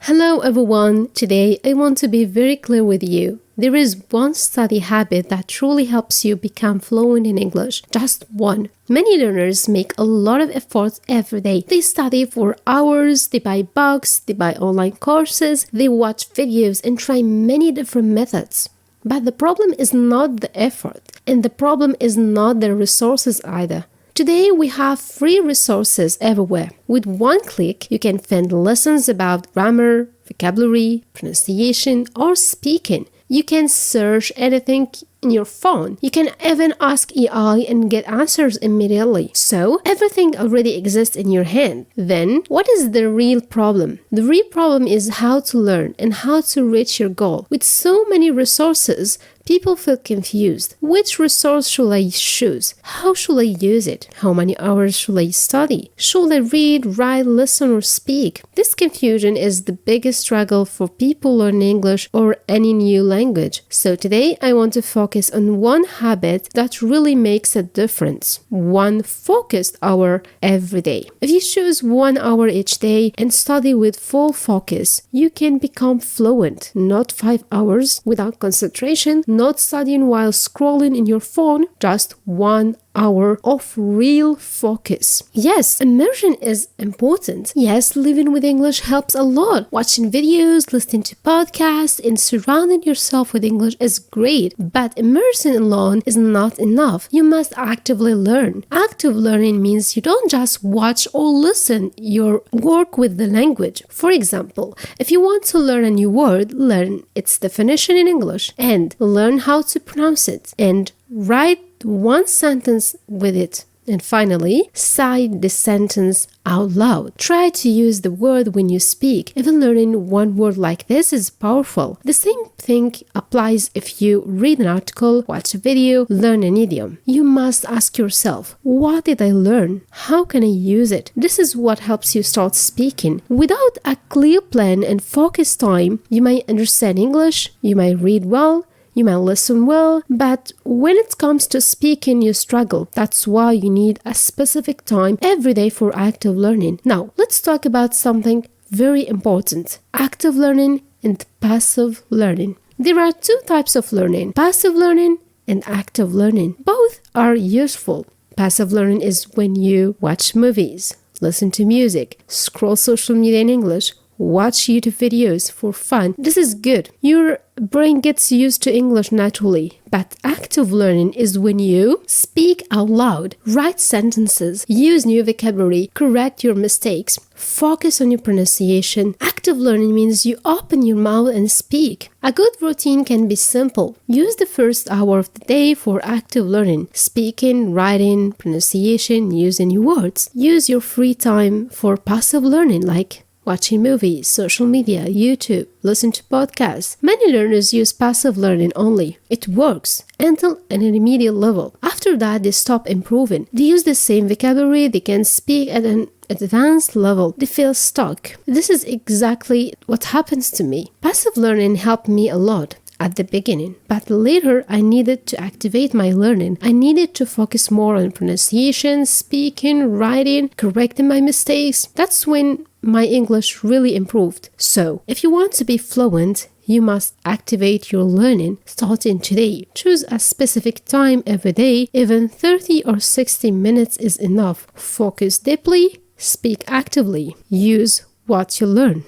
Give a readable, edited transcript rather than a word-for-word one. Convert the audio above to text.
Hello everyone, today I want to be very clear with you. There is one study habit that truly helps you become fluent in English. Just one. Many learners make a lot of efforts every day. They study for hours, they buy books, they buy online courses, they watch videos and try many different methods. But the problem is not the effort, and the problem is not the resources either. Today, we have free resources everywhere. With one click, you can find lessons about grammar, vocabulary, pronunciation, or speaking. You can search anything in your phone. You can even ask AI and get answers immediately. So, everything already exists in your hand. Then, what is the real problem? The real problem is how to learn and how to reach your goal. With so many resources, people feel confused. Which resource should I choose? How should I use it? How many hours should I study? Should I read, write, listen, or speak? This confusion is the biggest struggle for people learning English or any new language. So today, I want to focus on one habit that really makes a difference. One focused hour every day. If you choose 1 hour each day and study with full focus, you can become fluent. Not 5 hours without concentration, not studying while scrolling in your phone, just 1 hour of real focus. Yes, immersion is important. Yes, living with English helps a lot. Watching videos, listening to podcasts, and surrounding yourself with English is great. But immersion alone is not enough. You must actively learn. Active learning means you don't just watch or listen, you work with the language. For example, if you want to learn a new word, learn its definition in English and learn how to pronounce it and write one sentence with it. And finally, say the sentence out loud. Try to use the word when you speak. Even learning one word like this is powerful. The same thing applies if you read an article, watch a video, learn an idiom. You must ask yourself, what did I learn? How can I use it? This is what helps you start speaking. Without a clear plan and focused time, you might understand English, you might read well, you might listen well, but when it comes to speaking, you struggle. That's why you need a specific time every day for active learning. Now, let's talk about something very important. Active learning and passive learning. There are two types of learning, passive learning and active learning. Both are useful. Passive learning is when you watch movies, listen to music, scroll social media in English, watch YouTube videos for fun. This is good. Your brain gets used to English naturally. But active learning is when you speak out loud, write sentences, use new vocabulary, correct your mistakes, focus on your pronunciation. Active learning means you open your mouth and speak. A good routine can be simple. Use the first hour of the day for active learning, speaking, writing, pronunciation, using new words. Use your free time for passive learning like watching movies, social media, YouTube, listen to podcasts. Many learners use passive learning only. It works until an intermediate level. After that, they stop improving. They use the same vocabulary, they can speak at an advanced level. They feel stuck. This is exactly what happens to me. Passive learning helped me a lot at the beginning, but later I needed to activate my learning. I needed to focus more on pronunciation, speaking, writing, correcting my mistakes. That's when my English really improved. So, if you want to be fluent, you must activate your learning starting today. Choose a specific time every day. Even 30 or 60 minutes is enough. Focus deeply, speak actively, use what you learn.